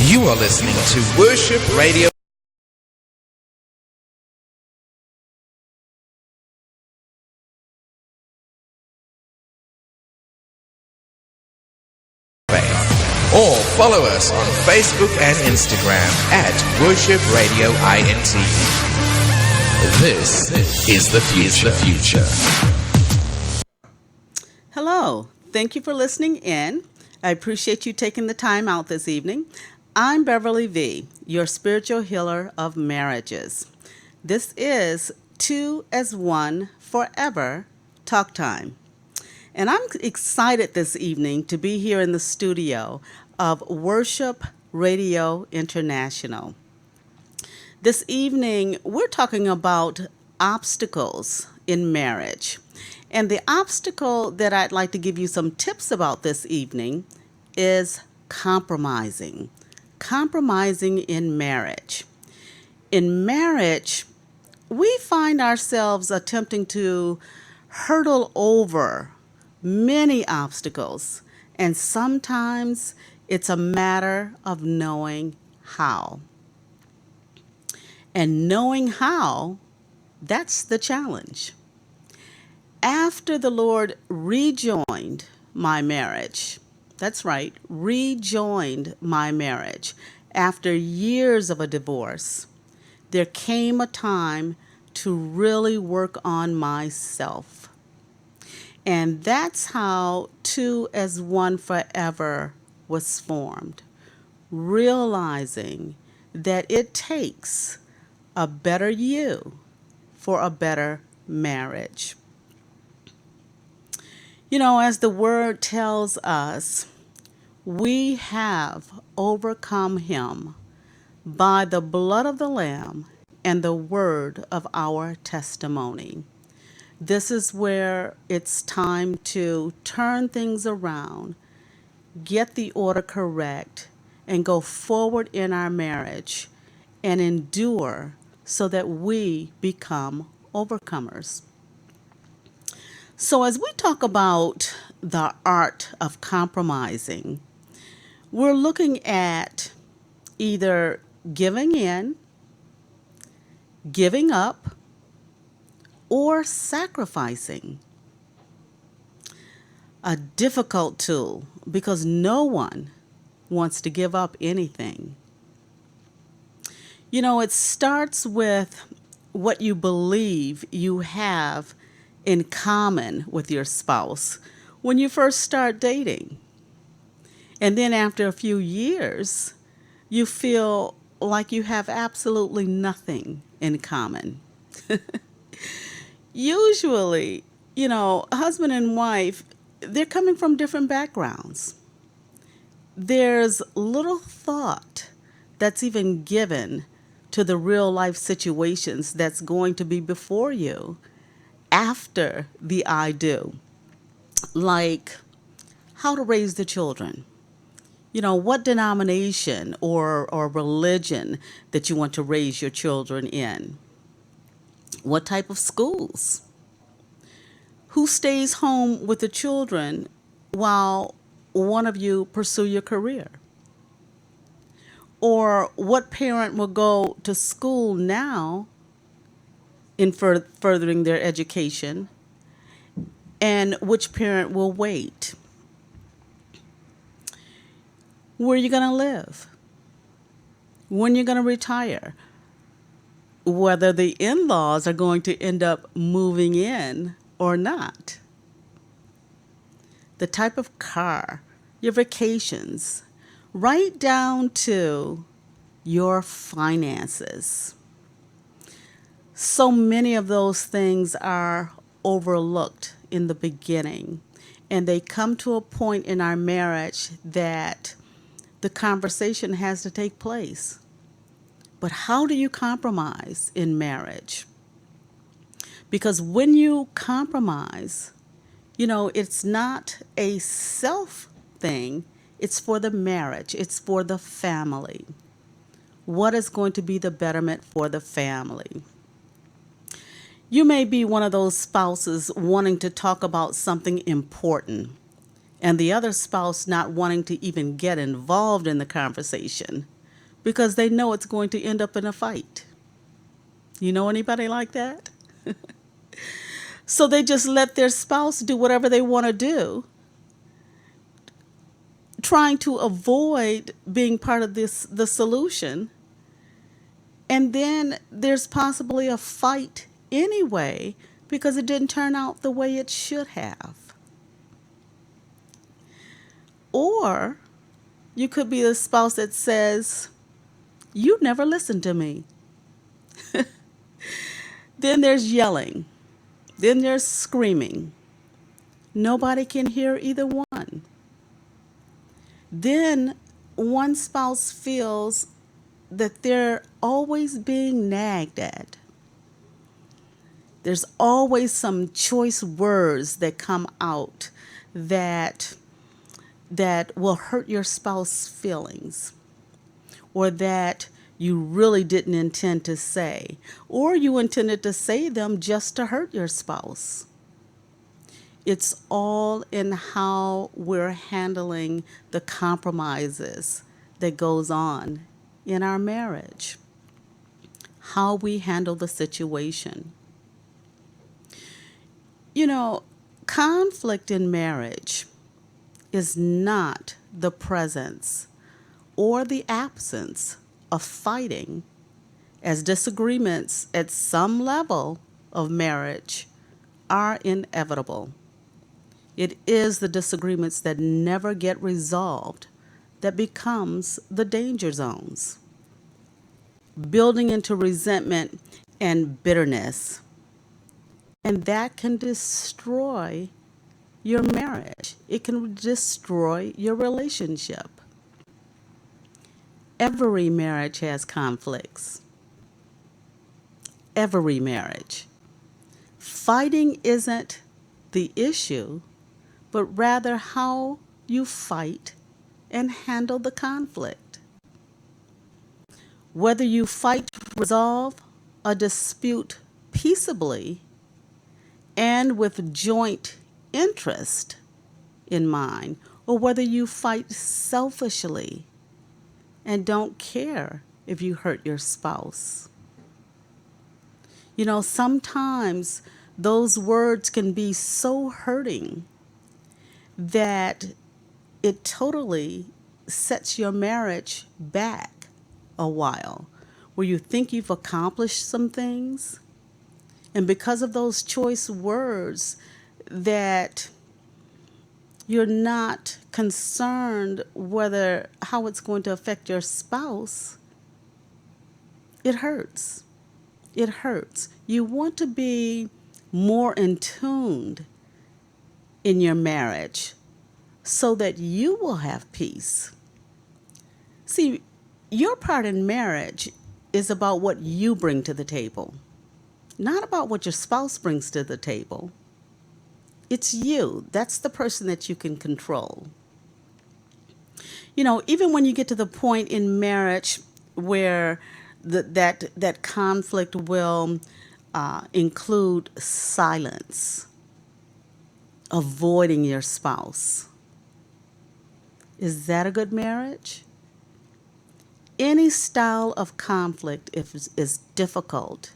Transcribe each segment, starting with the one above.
You are listening to Worship Radio. Or follow us on Facebook and Instagram at Worship Radio INT. This is the future. Hello. Thank you for listening in. I appreciate you taking the time out this evening. I'm Beverly V., your spiritual healer of marriages. This is 2 as 1 Forever Talk Time. And I'm excited this evening to be here in the studio of Worship Radio International. This evening, we're talking about obstacles in marriage. And the obstacle that I'd like to give you some tips about this evening is compromising. Compromising in marriage. In marriage, we find ourselves attempting to hurdle over many obstacles, and sometimes it's a matter of knowing how. And knowing how, that's the challenge. After the Lord rejoined my marriage, that's right, rejoined my marriage after years of a divorce, there came a time to really work on myself. And that's how 2 as 1 Forever was formed, realizing that it takes a better you for a better marriage. You know, as the word tells us, we have overcome him by the blood of the Lamb and the word of our testimony. This is where it's time to turn things around, get the order correct, and go forward in our marriage and endure so that we become overcomers. So as we talk about the art of compromising, we're looking at either giving in, giving up, or sacrificing. A difficult tool because no one wants to give up anything. You know, it starts with what you believe you have in common with your spouse when you first start dating. And then after a few years, you feel like you have absolutely nothing in common. Usually, you know, husband and wife, they're coming from different backgrounds. There's little thought that's even given to the real life situations that's going to be before you after the I do. Like how to raise the children. You know, what denomination or religion that you want to raise your children in. What type of schools? Who stays home with the children while one of you pursue your career? Or what parent will go to school now in furthering their education, and which parent will wait? Where are you going to live? When you're going to retire? Whether the in-laws are going to end up moving in or not. The type of car, your vacations, right down to your finances. So many of those things are overlooked in the beginning, and they come to a point in our marriage that the conversation has to take place. But how do you compromise in marriage? Because when you compromise, you know, it's not a self thing, it's for the marriage, it's for the family. What is going to be the betterment for the family? You may be one of those spouses wanting to talk about something important, and the other spouse not wanting to even get involved in the conversation. because they know it's going to end up in a fight. You know anybody like that? So they just let their spouse do whatever they want to do, trying to avoid being part of the solution. And then there's possibly a fight anyway because it didn't turn out the way it should have. Or you could be the spouse that says, "You never listened to me." Then there's yelling. Then there's screaming. Nobody can hear either one. Then one spouse feels that they're always being nagged at. There's always some choice words that come out that will hurt your spouse's feelings, or that you really didn't intend to say, or you intended to say them just to hurt your spouse. It's all in how we're handling the compromises that goes on in our marriage, how we handle the situation. You know, conflict in marriage is not the presence or the absence of fighting, as disagreements at some level of marriage are inevitable. It is the disagreements that never get resolved that becomes the danger zones, building into resentment and bitterness. And that can destroy your marriage. It can destroy your relationship. Every marriage has conflicts. Every marriage. Fighting isn't the issue, but rather how you fight and handle the conflict. Whether you fight to resolve a dispute peaceably and with joint interest in mind, or whether you fight selfishly and don't care if you hurt your spouse. You know, sometimes those words can be so hurting that it totally sets your marriage back a while, where you think you've accomplished some things, and because of those choice words, that you're not concerned whether how it's going to affect your spouse. It hurts. It hurts. You want to be more in tuned in your marriage so that you will have peace. See, your part in marriage is about what you bring to the table, not about what your spouse brings to the table. It's you. That's the person that you can control. You know, even when you get to the point in marriage where that conflict will include silence, avoiding your spouse. Is that a good marriage? Any style of conflict is difficult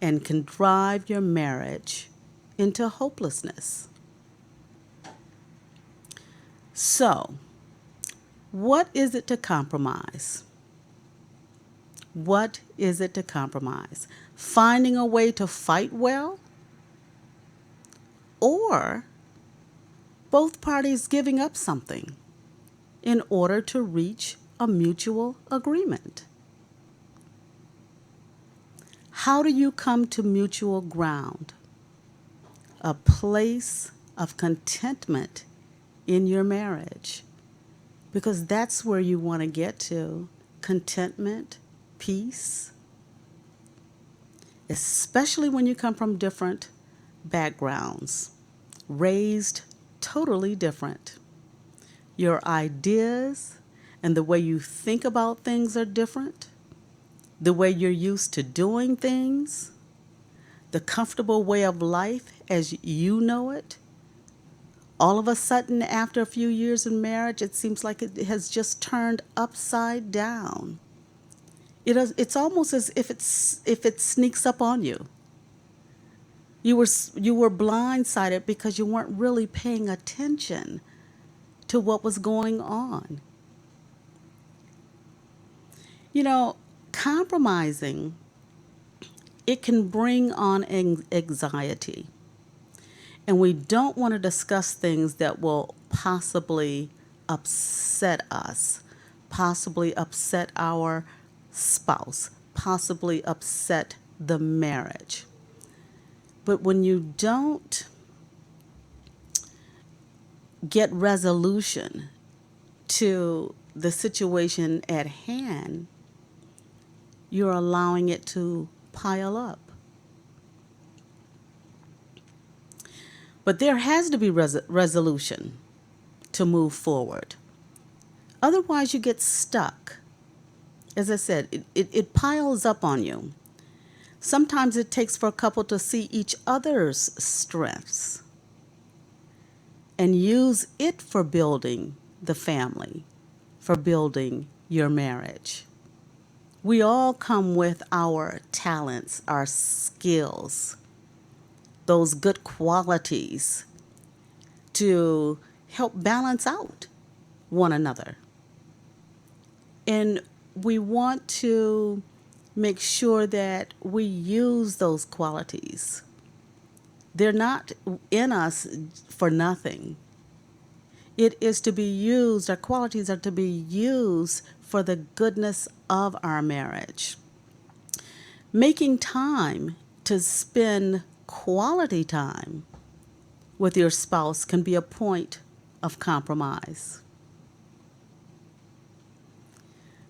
and can drive your marriage into hopelessness. So, what is it to compromise? What is it to compromise? Finding a way to fight well? Or both parties giving up something in order to reach a mutual agreement? How do you come to mutual ground? A place of contentment in your marriage. Because that's where you want to get to. Contentment, peace. Especially when you come from different backgrounds, raised totally different. Your ideas and the way you think about things are different. The way you're used to doing things, the comfortable way of life as you know it. All of a sudden, after a few years in marriage, it seems like it has just turned upside down. It's almost as if it sneaks up on you. You were blindsided because you weren't really paying attention to what was going on. You know, compromising, it can bring on anxiety. And we don't want to discuss things that will possibly upset us, possibly upset our spouse, possibly upset the marriage. But when you don't get resolution to the situation at hand, you're allowing it to pile up. But there has to be resolution to move forward. Otherwise, you get stuck. As I said, it piles up on you. Sometimes it takes for a couple to see each other's strengths and use it for building the family, for building your marriage. We all come with our talents, our skills, those good qualities to help balance out one another. And we want to make sure that we use those qualities. They're not in us for nothing. It is to be used, our qualities are to be used for the goodness of our marriage. Making time to spend quality time with your spouse can be a point of compromise.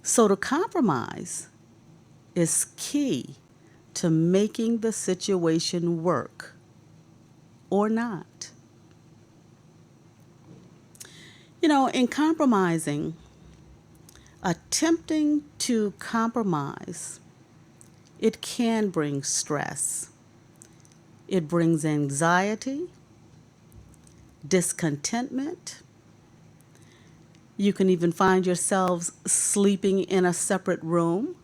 So to compromise is key to making the situation work or not. You know, in compromising, attempting to compromise, it can bring stress. It brings anxiety, discontentment. You can even find yourselves sleeping in a separate room.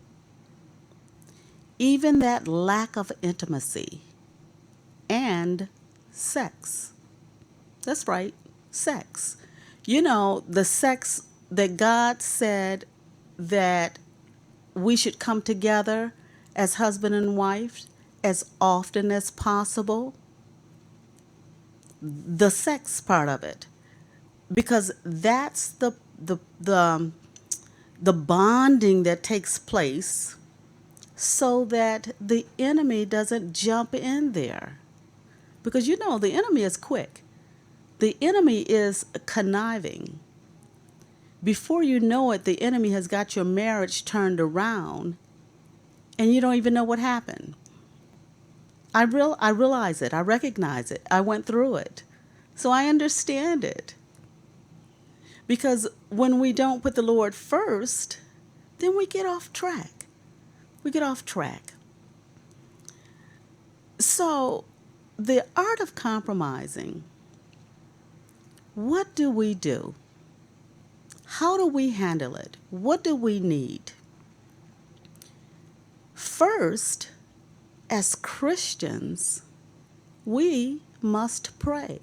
Even that lack of intimacy and sex. That's right, sex. You know, the sex that God said that we should come together as husband and wife as often as possible. The sex part of it, because that's the bonding that takes place so that the enemy doesn't jump in there. Because you know, the enemy is quick. The enemy is conniving. Before you know it, the enemy has got your marriage turned around and you don't even know what happened. I realize it. I recognize it. I went through it. So I understand it. Because when we don't put the Lord first, then we get off track. We get off track. So, the art of compromising, what do we do? How do we handle it? What do we need? First, as Christians, we must pray.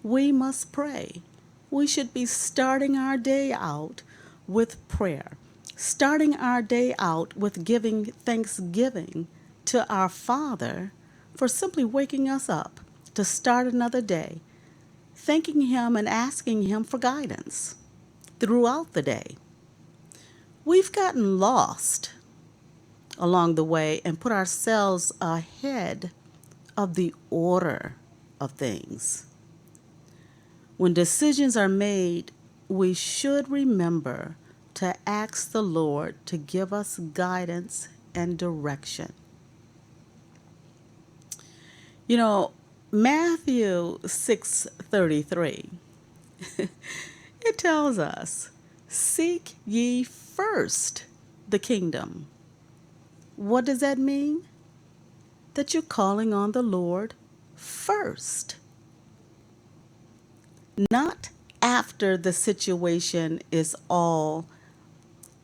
We must pray. We should be starting our day out with prayer, starting our day out with giving thanksgiving to our Father for simply waking us up to start another day, thanking Him and asking Him for guidance throughout the day. We've gotten lost along the way and put ourselves ahead of the order of things. When decisions are made, we should remember to ask the Lord to give us guidance and direction. You know, Matthew 6:33, it tells us, "Seek ye first the kingdom." What does that mean? That you're calling on the Lord first. Not after the situation is all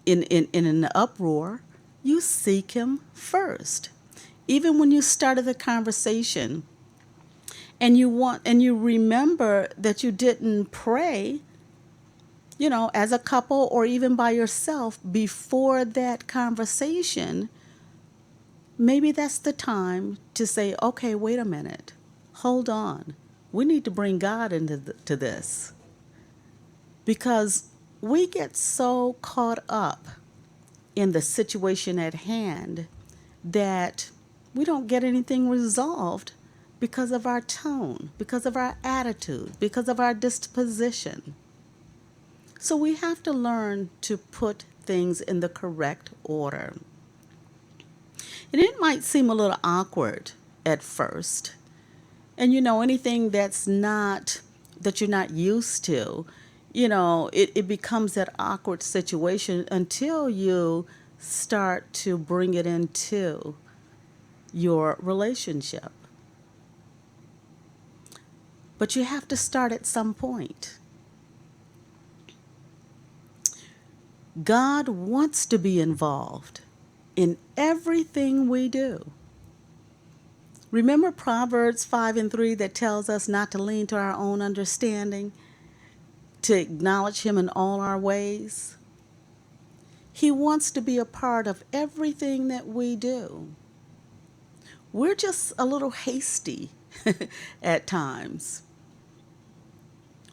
in an uproar, you seek him first. Even when you started the conversation and you remember that you didn't pray, as a couple or even by yourself before that conversation, maybe that's the time to say, okay, wait a minute, hold on. We need to bring God into to this, because we get so caught up in the situation at hand that we don't get anything resolved because of our tone, because of our attitude, because of our disposition. So we have to learn to put things in the correct order. And it might seem a little awkward at first. And anything that you're not used to, it becomes that awkward situation until you start to bring it into your relationship. But you have to start at some point. God wants to be involved in everything we do. Remember Proverbs 5:3 that tells us not to lean to our own understanding, to acknowledge him in all our ways? He wants to be a part of everything that we do. We're just a little hasty at times.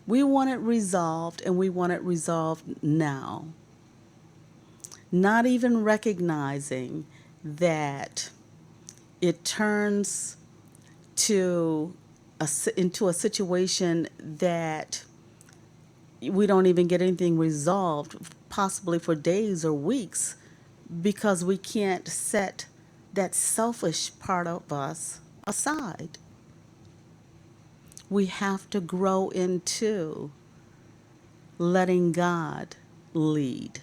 We want it resolved, and we want it resolved now. Not even recognizing that it turns into a situation that we don't even get anything resolved, possibly for days or weeks, because we can't set that selfish part of us aside. We have to grow into letting God lead.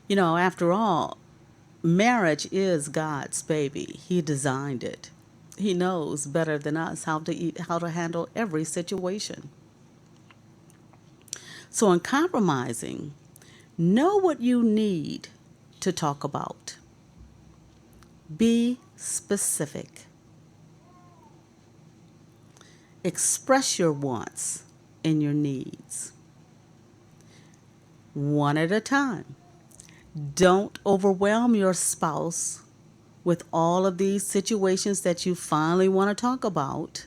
After all, marriage is God's baby. He designed it. He knows better than us how to handle every situation. So in compromising, know what you need to talk about. Be specific. Express your wants and your needs, one at a time. Don't overwhelm your spouse with all of these situations that you finally want to talk about.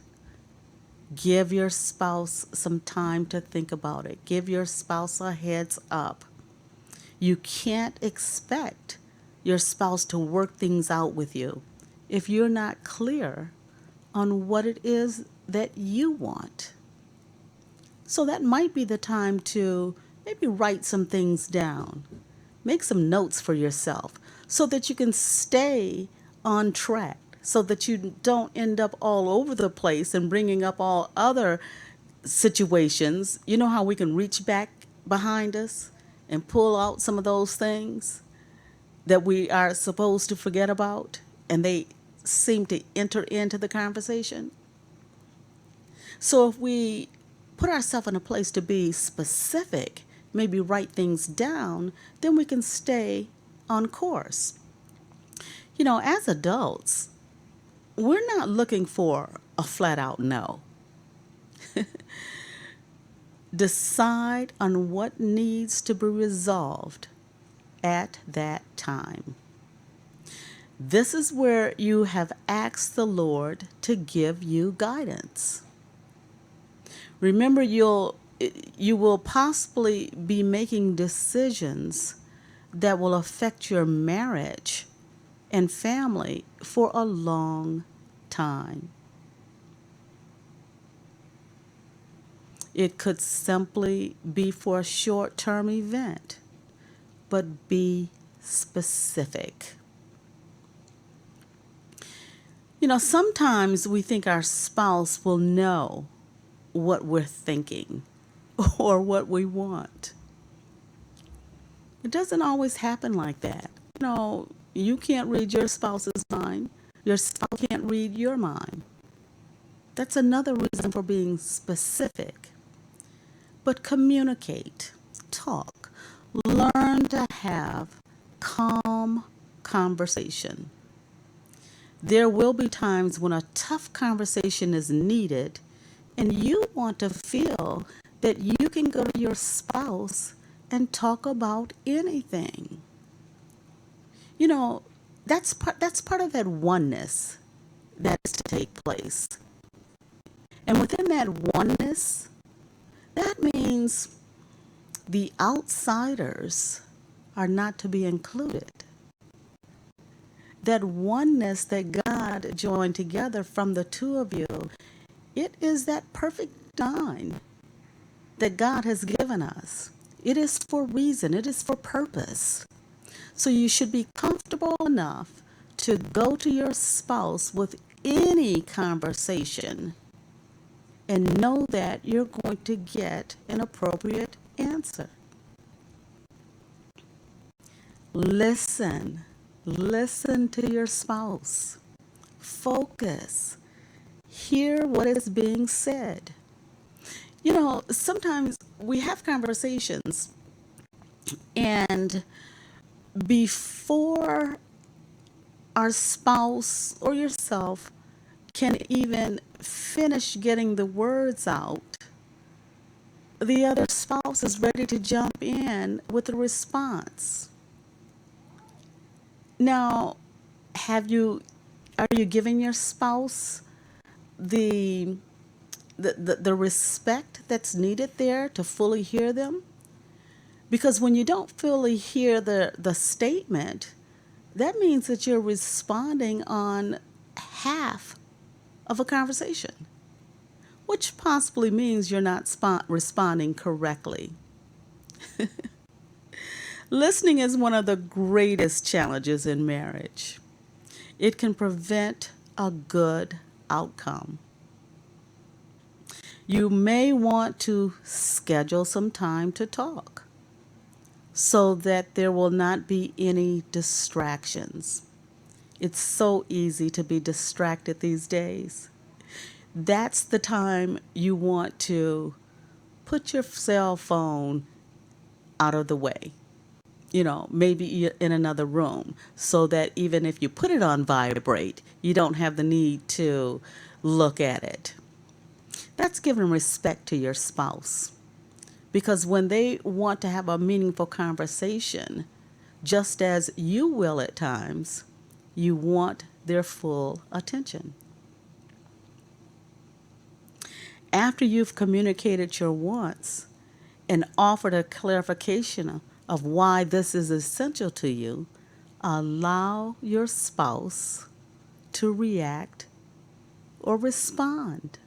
Give your spouse some time to think about it. Give your spouse a heads up. You can't expect your spouse to work things out with you if you're not clear on what it is that you want. So that might be the time to maybe write some things down. Make some notes for yourself so that you can stay on track, so that you don't end up all over the place and bringing up all other situations. You know how we can reach back behind us and pull out some of those things that we are supposed to forget about, and they seem to enter into the conversation? So if we put ourselves in a place to be specific, maybe write things down, then we can stay on course. As adults, we're not looking for a flat out no. Decide on what needs to be resolved at that time. This is where you have asked the Lord to give you guidance. Remember, you will possibly be making decisions that will affect your marriage and family for a long time. It could simply be for a short-term event, but be specific. Sometimes we think our spouse will know what we're thinking or what we want. It doesn't always happen like that. You can't read your spouse's mind. Your spouse can't read your mind. That's another reason for being specific. But communicate, talk, Learn to have calm conversation. There will be times when a tough conversation is needed, and you want to feel that you can go to your spouse and talk about anything. You know, that's part of that oneness that is to take place. And within that oneness, that means the outsiders are not to be included. That oneness that God joined together from the two of you, it is that perfect design that God has given us. It is for reason, it is for purpose. So you should be comfortable enough to go to your spouse with any conversation and know that you're going to get an appropriate answer. Listen. Listen to your spouse. Focus. Hear what is being said. Sometimes we have conversations, and before our spouse or yourself can even finish getting the words out, the other spouse is ready to jump in with a response. Now, have you are you giving your spouse the the respect that's needed there to fully hear them? Because when you don't fully hear the statement, that means that you're responding on half of a conversation, which possibly means you're not responding correctly. Listening is one of the greatest challenges in marriage. It can prevent a good outcome. You may want to schedule some time to talk so that there will not be any distractions. It's so easy to be distracted these days. That's the time you want to put your cell phone out of the way. Maybe in another room, so that even if you put it on vibrate, you don't have the need to look at it. That's giving respect to your spouse. Because when they want to have a meaningful conversation, just as you will at times, you want their full attention. After you've communicated your wants and offered a clarification of why this is essential to you, allow your spouse to react or respond.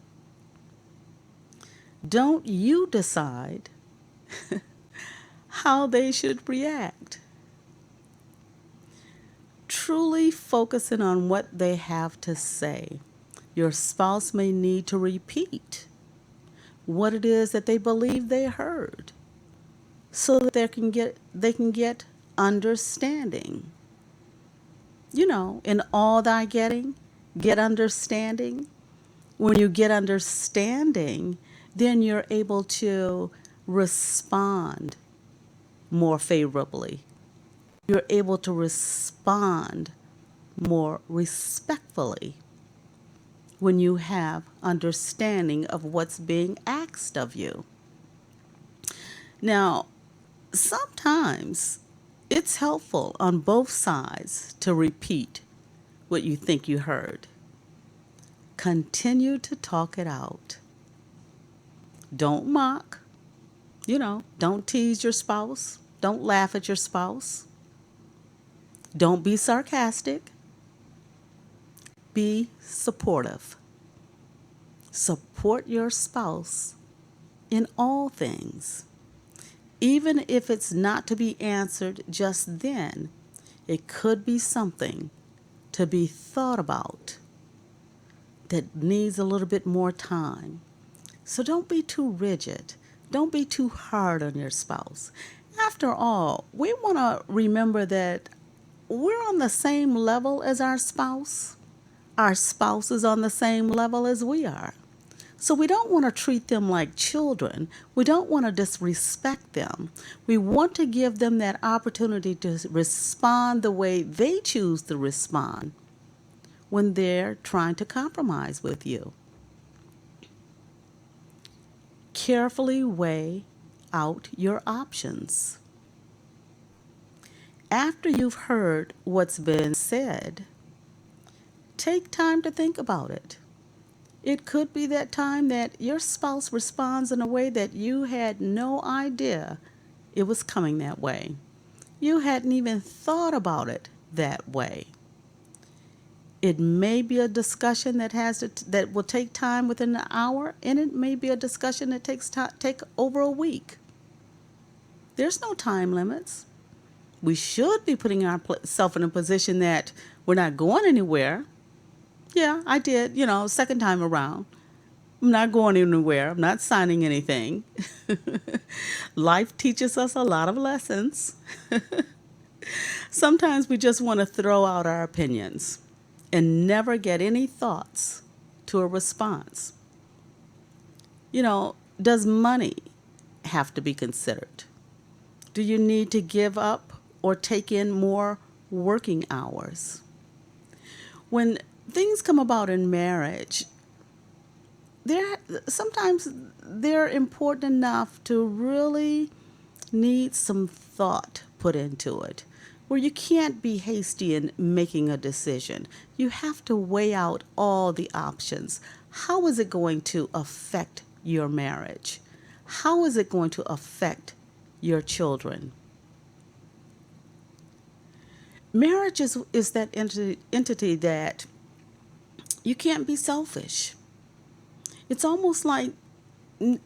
Don't you decide how they should react. Truly focusing on what they have to say. Your spouse may need to repeat what it is that they believe they heard, so that they can get understanding. In all thy getting, get understanding. When you get understanding, then you're able to respond more favorably. You're able to respond more respectfully when you have understanding of what's being asked of you. Now, sometimes it's helpful on both sides to repeat what you think you heard. Continue to talk it out. Don't mock. Don't tease your spouse. Don't laugh at your spouse. Don't be sarcastic. Be supportive. Support your spouse in all things. Even if it's not to be answered just then, it could be something to be thought about that needs a little bit more time. So don't be too rigid. Don't be too hard on your spouse. After all, we want to remember that we're on the same level as our spouse. Our spouse is on the same level as we are. So we don't want to treat them like children. We don't want to disrespect them. We want to give them that opportunity to respond the way they choose to respond when they're trying to compromise with you. Carefully weigh out your options. After you've heard what's been said, take time to think about it. It could be that time that your spouse responds in a way that you had no idea it was coming that way. You hadn't even thought about it that way. It may be a discussion that will take time within an hour, and it may be a discussion that take over a week. There's no time limits. We should be putting ourselves in a position that we're not going anywhere. Yeah, I did, second time around. I'm not going anywhere. I'm not signing anything. Life teaches us a lot of lessons. Sometimes we just want to throw out our opinions and never get any thoughts to a response. Does money have to be considered? Do you need to give up or take in more working hours? When things come about in marriage, sometimes they're important enough to really need some thought put into it, where you can't be hasty in making a decision. You have to weigh out all the options. How is it going to affect your marriage? How is it going to affect your children? Marriage is that entity that you can't be selfish. It's almost like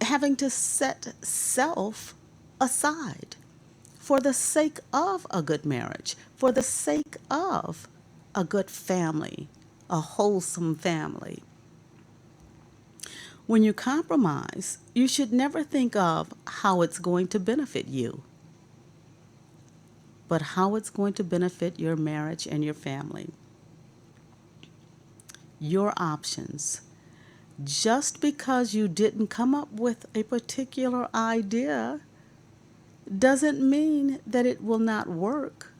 having to set self aside for the sake of a good marriage, for the sake of a good family, a wholesome family. When you compromise, you should never think of how it's going to benefit you, but how it's going to benefit your marriage and your family. Your options. Just because you didn't come up with a particular idea doesn't mean that it will not work.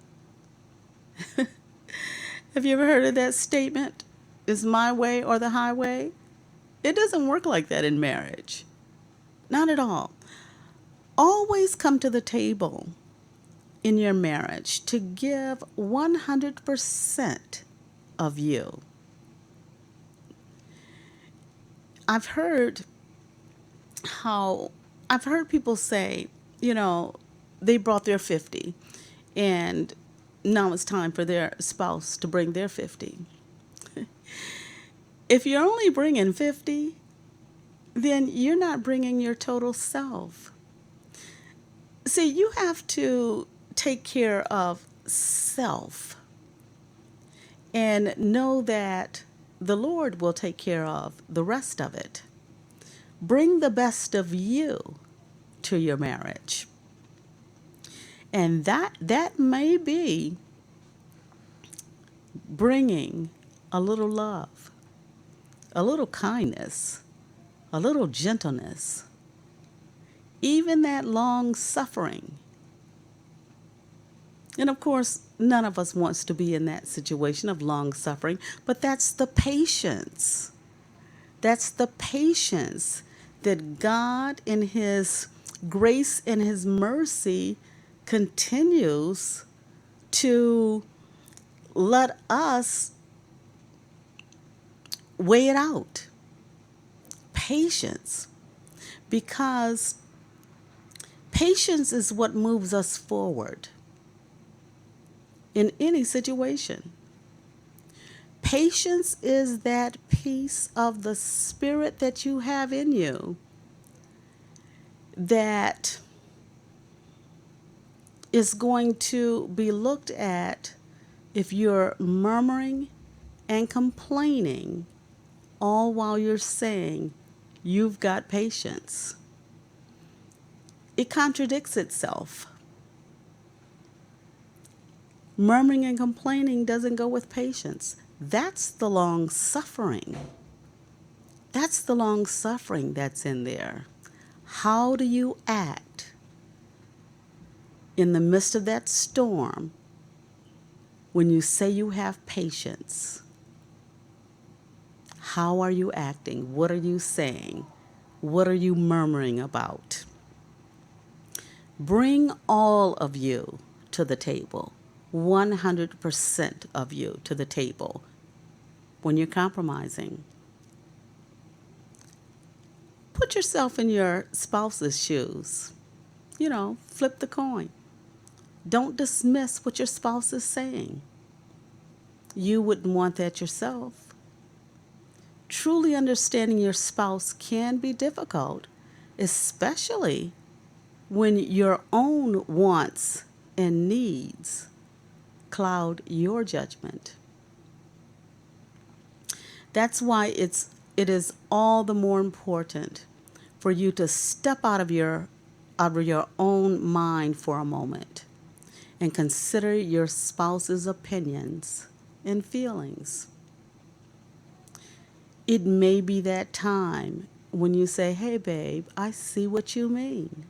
Have you ever heard of that statement? Is my way or the highway? It doesn't work like that in marriage. Not at all. Always come to the table in your marriage to give 100% of you. I've heard people say, they brought their 50 and now it's time for their spouse to bring their 50. If you're only bringing 50, then you're not bringing your total self. See, you have to take care of self and know that the Lord will take care of the rest of it. Bring the best of you to your marriage. And that may be bringing a little love, a little kindness, a little gentleness, even that long suffering. And of course, none of us wants to be in that situation of long suffering, but that's the patience. That's the patience that God in His grace and His mercy continues to let us weigh it out. Patience. Because patience is what moves us forward in any situation. Patience is that piece of the Spirit that you have in you that is going to be looked at if you're murmuring and complaining all while you're saying you've got patience. It contradicts itself. Murmuring and complaining doesn't go with patience. That's the long suffering. That's the long suffering that's in there. How do you act in the midst of that storm when you say you have patience? How are you acting? What are you saying? What are you murmuring about? Bring all of you to the table, 100% of you to the table when you're compromising. Put yourself in your spouse's shoes. Flip the coin. Don't dismiss what your spouse is saying. You wouldn't want that yourself. Truly understanding your spouse can be difficult, especially when your own wants and needs cloud your judgment. That's why it is all the more important for you to step out of your own mind for a moment and consider your spouse's opinions and feelings. It may be that time when you say, "Hey babe, I see what you mean."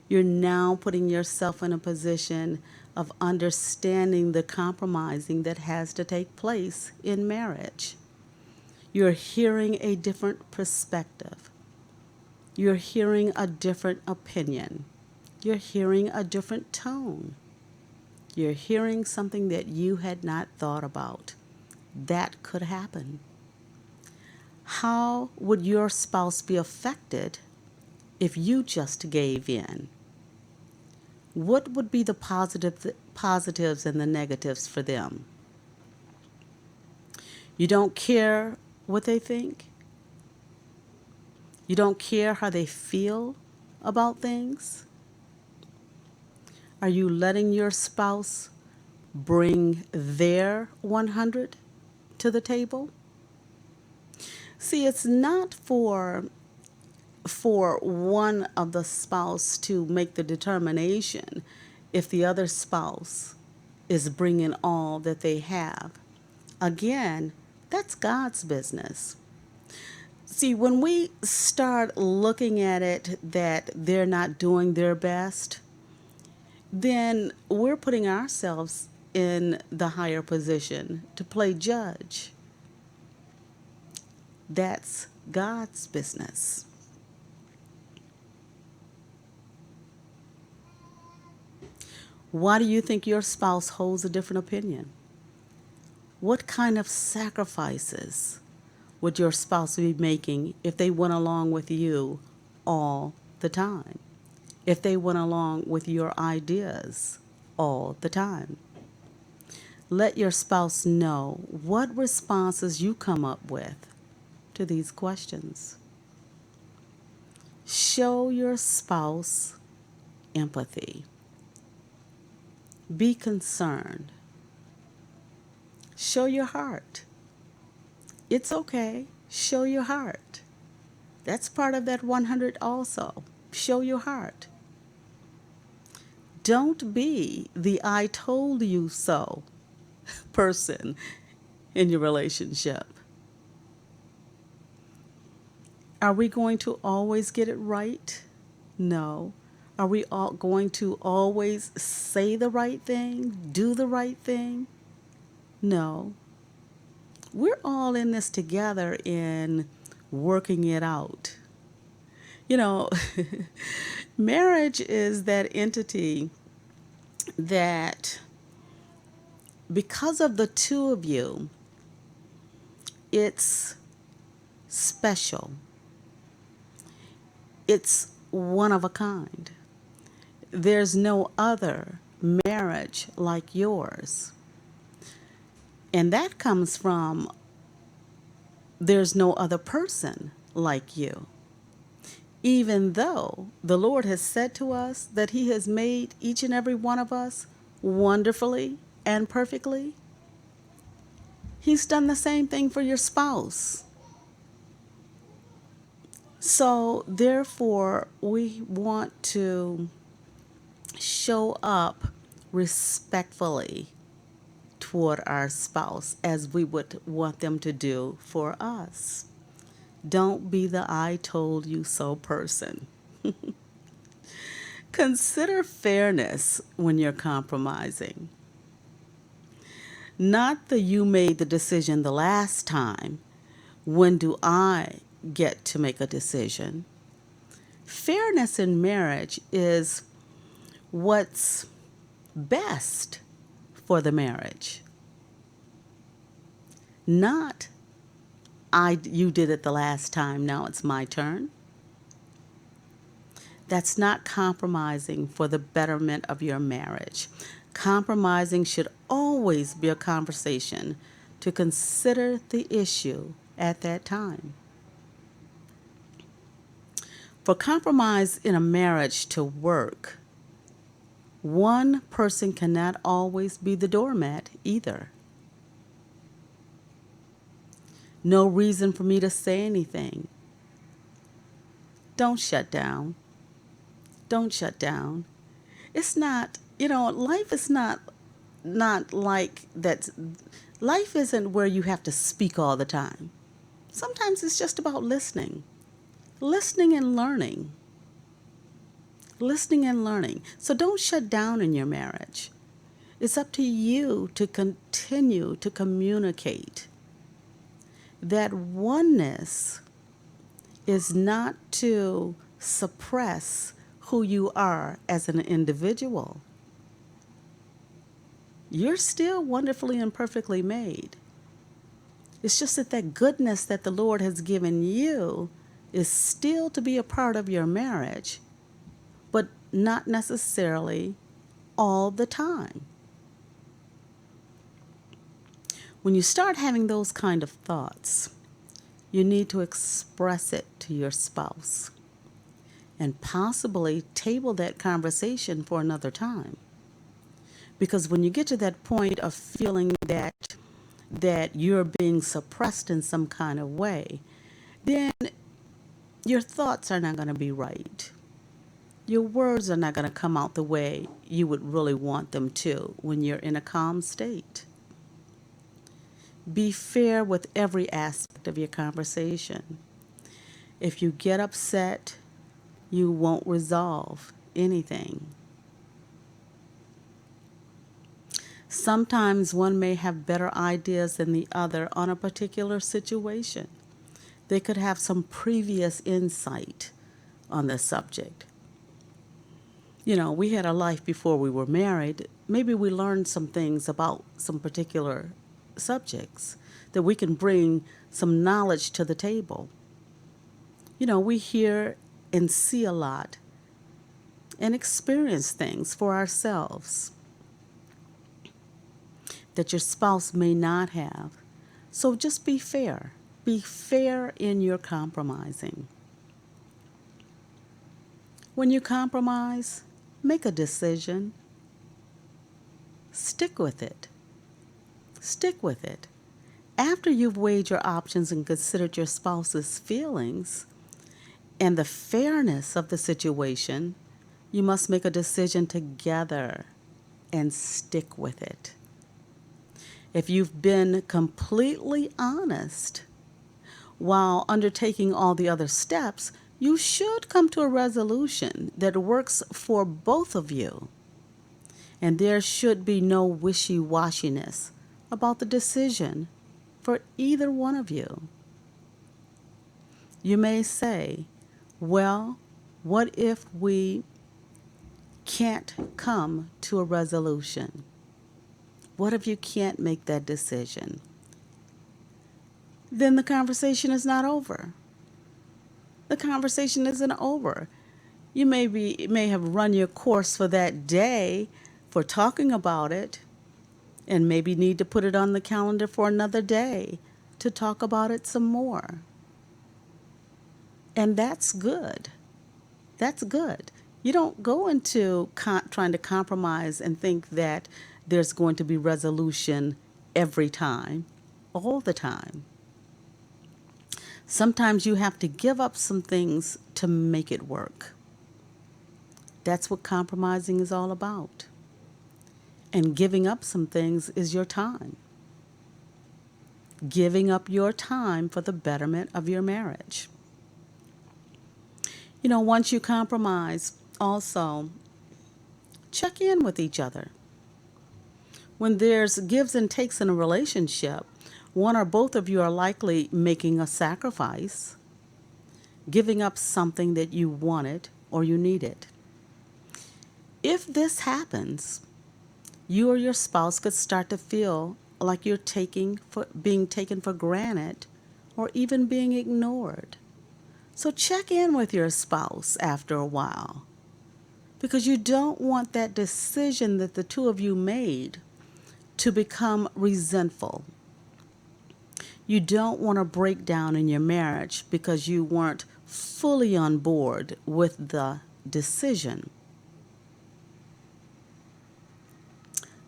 You're now putting yourself in a position of understanding the compromising that has to take place in marriage. You're hearing a different perspective. You're hearing a different opinion. You're hearing a different tone. You're hearing something that you had not thought about. That could happen. How would your spouse be affected if you just gave in? What would be the positives and the negatives for them? You don't care what they think? You don't care how they feel about things? Are you letting your spouse bring their 100 to the table? See, it's not for one of the spouse to make the determination if the other spouse is bringing all that they have. Again, that's God's business. See, when we start looking at it that they're not doing their best, then we're putting ourselves in the higher position to play judge. That's God's business. Why do you think your spouse holds a different opinion? What kind of sacrifices would your spouse be making if they went along with you all the time? If they went along with your ideas all the time? Let your spouse know what responses you come up with to these questions. Show your spouse empathy. Be concerned. Show your heart. It's okay. Show your heart. That's part of that 100 also. Show your heart. Don't be the "I told you so" person in your relationship. Are we going to always get it right? No. Are we all going to always say the right thing, do the right thing? No. We're all in this together in working it out. You know, marriage is that entity that, because of the two of you, it's special. It's one of a kind. There's no other marriage like yours. And that comes from there's no other person like you. Even though the Lord has said to us that He has made each and every one of us wonderfully and perfectly, He's done the same thing for your spouse. So, therefore, we want to show up respectfully toward our spouse as we would want them to do for us. Don't be the I told you so person. Consider fairness when you're compromising. Not the you made the decision the last time. When do I get to make a decision? Fairness in marriage is what's best for the marriage. Not you did it the last time, now it's my turn. That's not compromising for the betterment of your marriage. Compromising should always be a conversation to consider the issue at that time. For compromise in a marriage to work, one person cannot always be the doormat either. No reason for me to say anything. Don't shut down. Don't shut down. It's not, life is not like that. Life isn't where you have to speak all the time. Sometimes it's just about listening. Listening and learning. Listening and learning. So don't shut down in your marriage. It's up to you to continue to communicate. That oneness is not to suppress who you are as an individual. You're still wonderfully and perfectly made. It's just that goodness that the Lord has given you is still to be a part of your marriage, but not necessarily all the time. When you start having those kind of thoughts, you need to express it to your spouse and possibly table that conversation for another time. Because when you get to that point of feeling that you're being suppressed in some kind of way, then your thoughts are not going to be right. Your words are not going to come out the way you would really want them to when you're in a calm state. Be fair with every aspect of your conversation. If you get upset, you won't resolve anything. Sometimes one may have better ideas than the other on a particular situation. They could have some previous insight on the subject. We had a life before we were married. Maybe we learned some things about some particular subjects that we can bring some knowledge to the table. We hear and see a lot and experience things for ourselves that your spouse may not have. So just be fair. Be fair in your compromising. When you compromise, make a decision. Stick with it. Stick with it. After you've weighed your options and considered your spouse's feelings and the fairness of the situation, you must make a decision together and stick with it. If you've been completely honest while undertaking all the other steps, you should come to a resolution that works for both of you. And there should be no wishy-washiness about the decision for either one of you. You may say, well, what if we can't come to a resolution? What if you can't make that decision? Then the conversation is not over. The conversation isn't over. You may have run your course for that day for talking about it, and maybe need to put it on the calendar for another day to talk about it some more. And that's good. That's good. You don't go into trying to compromise and think that there's going to be resolution every time, all the time. Sometimes you have to give up some things to make it work. That's what compromising is all about. And giving up some things is your time. giving up your time for the betterment of your marriage. Once you compromise, also check in with each other. When there's gives and takes in a relationship, one or both of you are likely making a sacrifice, giving up something that you wanted or you needed. If this happens, you or your spouse could start to feel like you're being taken for granted or even being ignored. So check in with your spouse after a while, because you don't want that decision that the two of you made to become resentful. You don't want to break down in your marriage because you weren't fully on board with the decision.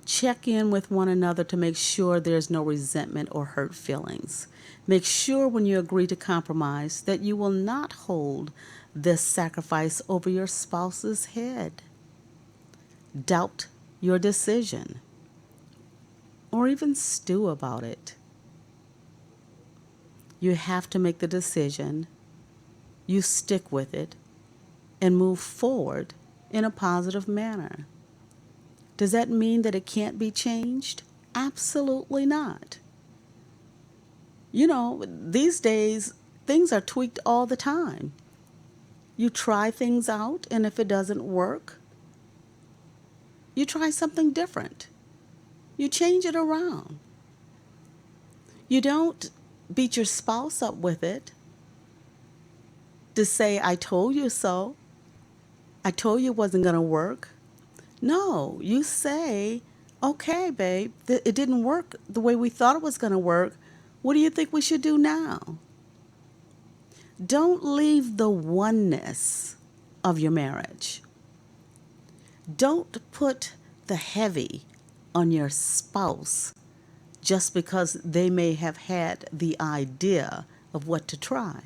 Check in with one another to make sure there's no resentment or hurt feelings. Make sure when you agree to compromise that you will not hold this sacrifice over your spouse's head. Doubt your decision or even stew about it. You have to make the decision, you stick with it, and move forward in a positive manner. Does that mean that it can't be changed? Absolutely not. These days, things are tweaked all the time. You try things out, and if it doesn't work, you try something different. You change it around. You don't beat your spouse up with it to say, I told you so. I told you it wasn't going to work. No, you say, okay, babe, it didn't work the way we thought it was going to work. What do you think we should do now? Don't leave the oneness of your marriage. Don't put the heavy on your spouse just because they may have had the idea of what to try.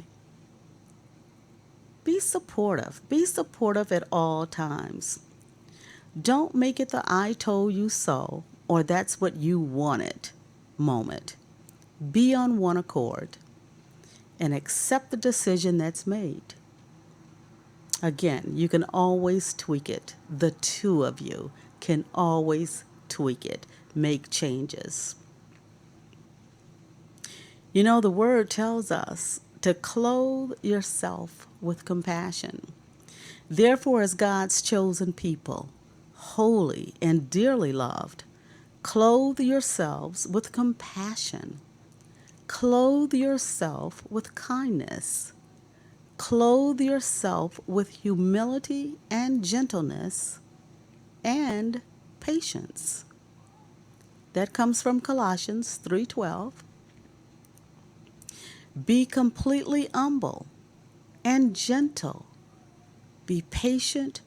Be supportive. Be supportive at all times. Don't make it the I told you so or that's what you wanted moment. Be on one accord and accept the decision that's made. Again, you can always tweak it. The two of you can always tweak it, make changes. The word tells us to clothe yourself with compassion. Therefore, as God's chosen people, holy and dearly loved, clothe yourselves with compassion. Clothe yourself with kindness. Clothe yourself with humility and gentleness and patience. That comes from Colossians 3:12. Be completely humble and gentle. Be patient,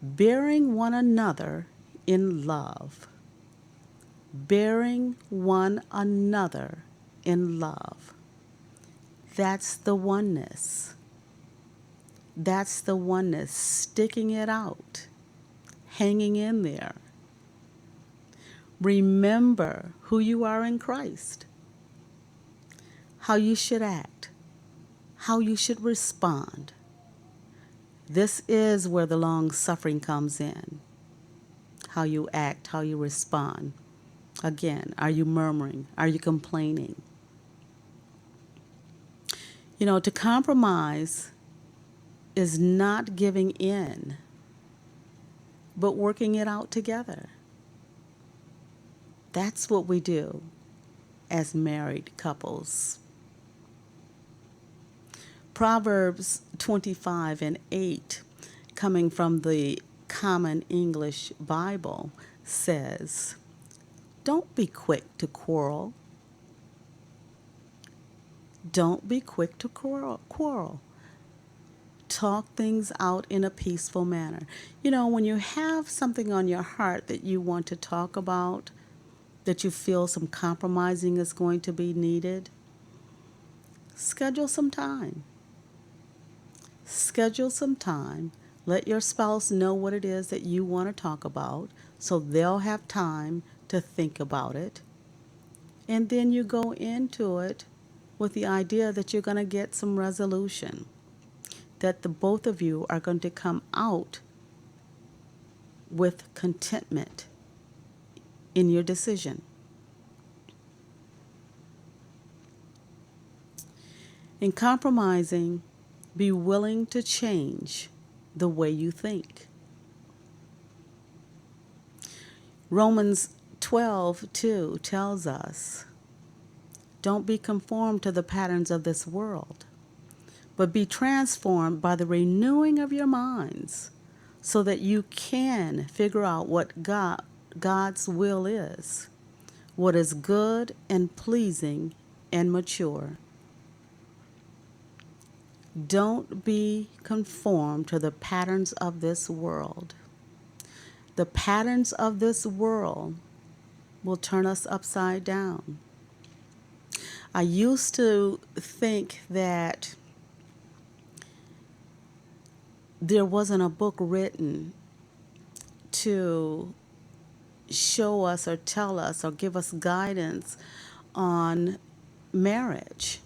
bearing one another in love. Bearing one another in love. That's the oneness. That's the oneness, sticking it out, hanging in there. Remember who you are in Christ, how you should act, how you should respond. This is where the long suffering comes in. How you act, how you respond. Again, are you murmuring? Are you complaining? To compromise is not giving in, but working it out together. That's what we do as married couples. Proverbs 25:8, coming from the Common English Bible, says, don't be quick to quarrel. Don't be quick to quarrel. Talk things out in a peaceful manner. When you have something on your heart that you want to talk about, that you feel some compromising is going to be needed, schedule some time. Schedule some time. Let your spouse know what it is that you want to talk about so they'll have time to think about it. And then you go into it with the idea that you're going to get some resolution, that the both of you are going to come out with contentment in your decision. In compromising, be willing to change the way you think. Romans 12:2 tells us, don't be conformed to the patterns of this world, but be transformed by the renewing of your minds so that you can figure out what God's will is, what is good and pleasing and mature. Don't be conformed to the patterns of this world. The patterns of this world will turn us upside down. I used to think that there wasn't a book written to show us or tell us or give us guidance on marriage.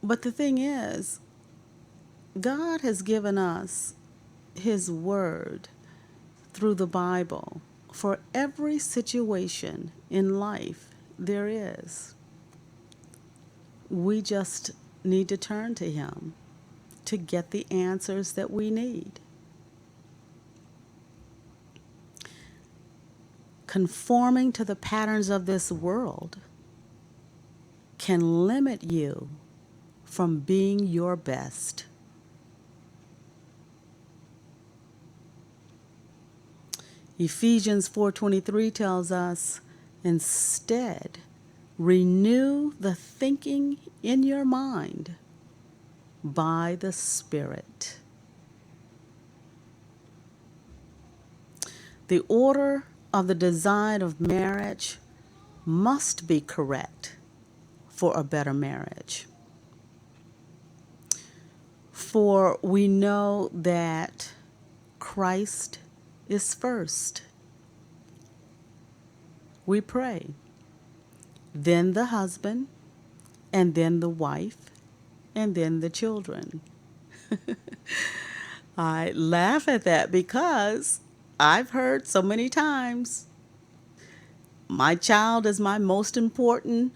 But the thing is, God has given us His Word through the Bible for every situation in life there is. We just need to turn to Him to get the answers that we need. Conforming to the patterns of this world can limit you from being your best. Ephesians 4:23 tells us, instead, renew the thinking in your mind by the Spirit. The order of the design of marriage must be correct for a better marriage. For we know that Christ is first. We pray, then the husband, and then the wife, and then the children. I laugh at that because I've heard so many times, my child is my most important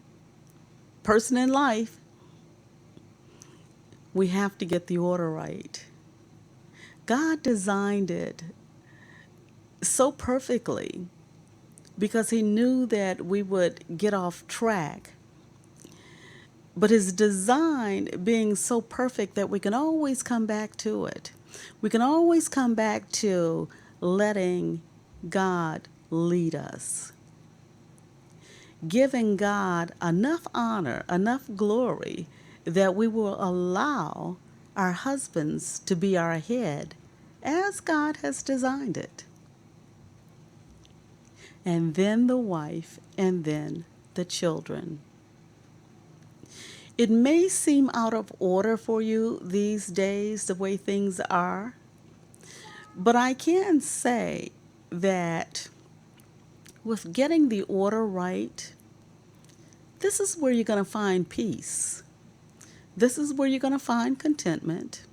person in life. We have to get the order right. God designed it so perfectly because He knew that we would get off track. But His design being so perfect that we can always come back to it. We can always come back to letting God lead us. Giving God enough honor, enough glory that we will allow our husbands to be our head as God has designed it. And then the wife, and then the children. It may seem out of order for you these days, the way things are, but I can say that with getting the order right, this is where you're going to find peace. This is where you're going to find contentment.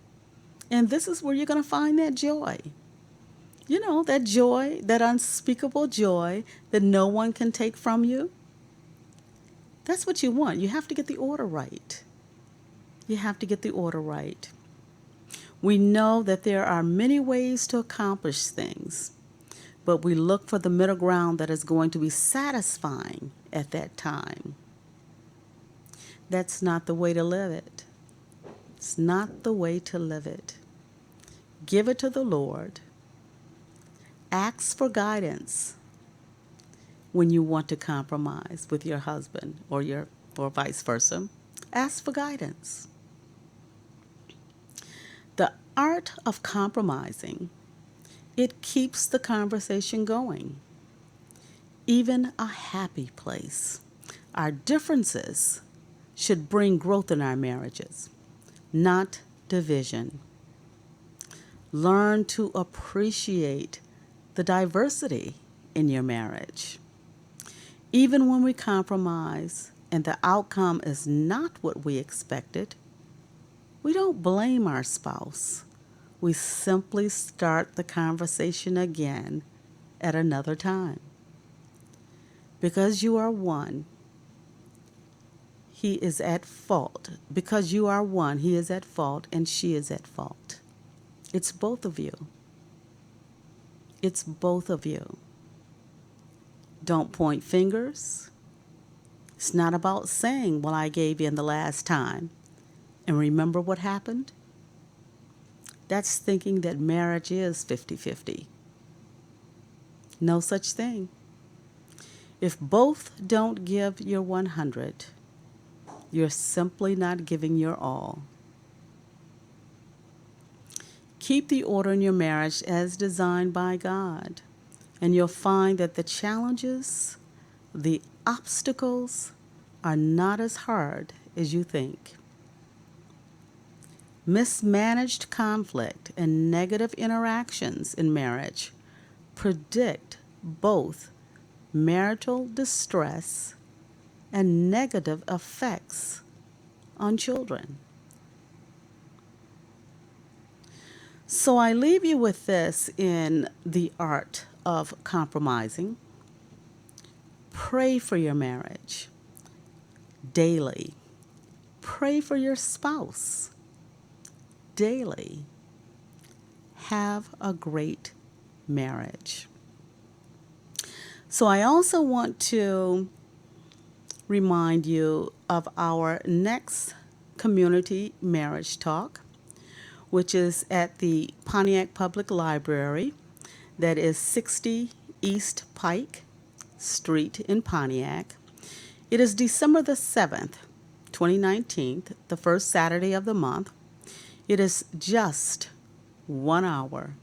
And this is where you're going to find that joy. You know, that joy, that unspeakable joy that no one can take from you. That's what you want. You have to get the order right. You have to get the order right. We know that there are many ways to accomplish things, but we look for the middle ground that is going to be satisfying at that time. That's not the way to live it. It's not the way to live it. Give it to the Lord. Ask for guidance when you want to compromise with your husband or vice versa. Ask for guidance. The art of compromising, it keeps the conversation going. Even a happy place. Our differences should bring growth in our marriages, not division. Learn to appreciate the diversity in your marriage. Even when we compromise and the outcome is not what we expected, we don't blame our spouse. We simply start the conversation again at another time. Because you are one, he is at fault. Because you are one, he is at fault and she is at fault. It's both of you. It's both of you. Don't point fingers. It's not about saying, well, I gave in the last time. And remember what happened? That's thinking that marriage is 50-50. No such thing. If both don't give your 100, you're simply not giving your all. Keep the order in your marriage as designed by God, and you'll find that the challenges, the obstacles, are not as hard as you think. Mismanaged conflict and negative interactions in marriage predict both marital distress and negative effects on children. So I leave you with this in the art of compromising. Pray for your marriage daily. Pray for your spouse daily. Have a great marriage. So I also want to remind you of our next community marriage talk, which is at the Pontiac Public Library, that is 60 East Pike Street in Pontiac. It is December the 7th, 2019, the first Saturday of the month. It is just 1 hour,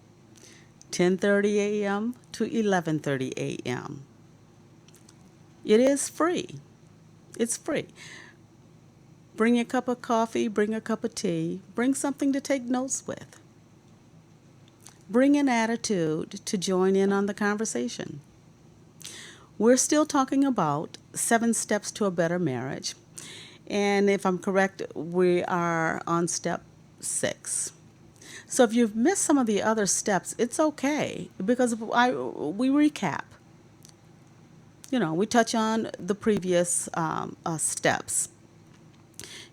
10:30 a.m. to 11:30 a.m. It is free. It's free. Bring a cup of coffee, bring a cup of tea, bring something to take notes with. Bring an attitude to join in on the conversation. We're still talking about 7 steps to a better marriage. And if I'm correct, we are on step 6. So if you've missed some of the other steps, it's okay because we recap. We touch on the previous steps.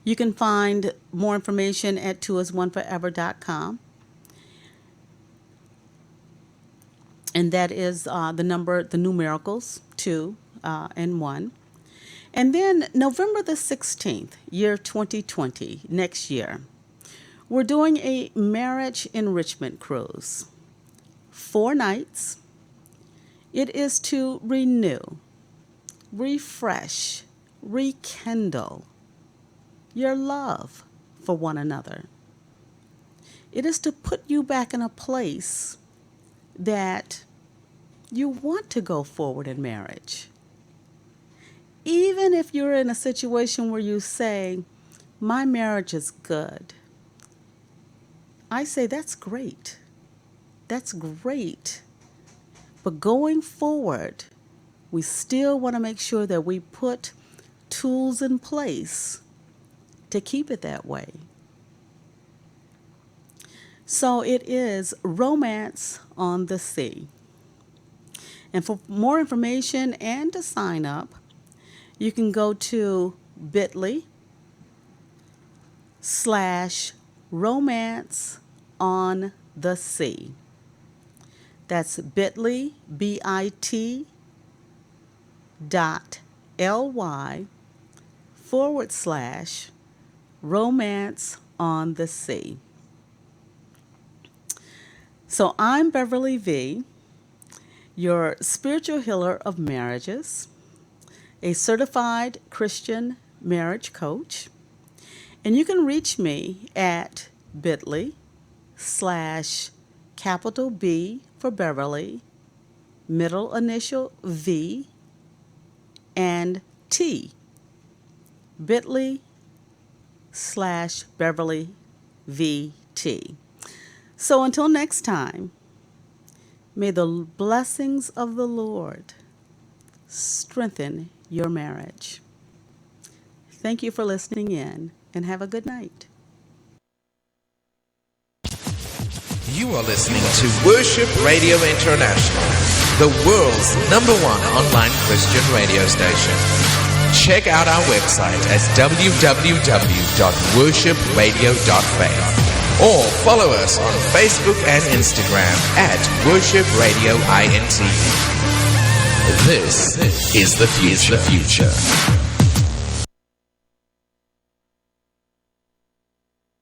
You can find more information at twoisoneforever.com. And that is the numericals, 2 and 1. And then November the 16th, year 2020, next year, we're doing a marriage enrichment cruise. 4 nights. It is to renew, refresh, rekindle your love for one another. It is to put you back in a place that you want to go forward in marriage. Even if you're in a situation where you say, my marriage is good, I say that's great. That's great. But going forward, we still want to make sure that we put tools in place to keep it that way. So it is Romance on the Sea. And for more information and to sign up, you can go to bit.ly/romance on the sea. That's bit.ly, bit.ly/romance on the sea. So I'm Beverly V., your spiritual healer of marriages, a certified Christian marriage coach, and you can reach me at bit.ly/capital B for Beverly, middle initial V, and T, bit.ly/Beverly VT. So until next time, may the blessings of the Lord strengthen your marriage. Thank you for listening in, and have a good night. You are listening to Worship Radio International, the world's #1 online Christian radio station. Check out our website at www.worshipradio.faith or follow us on Facebook and Instagram at Worship Radio INT. This is the future.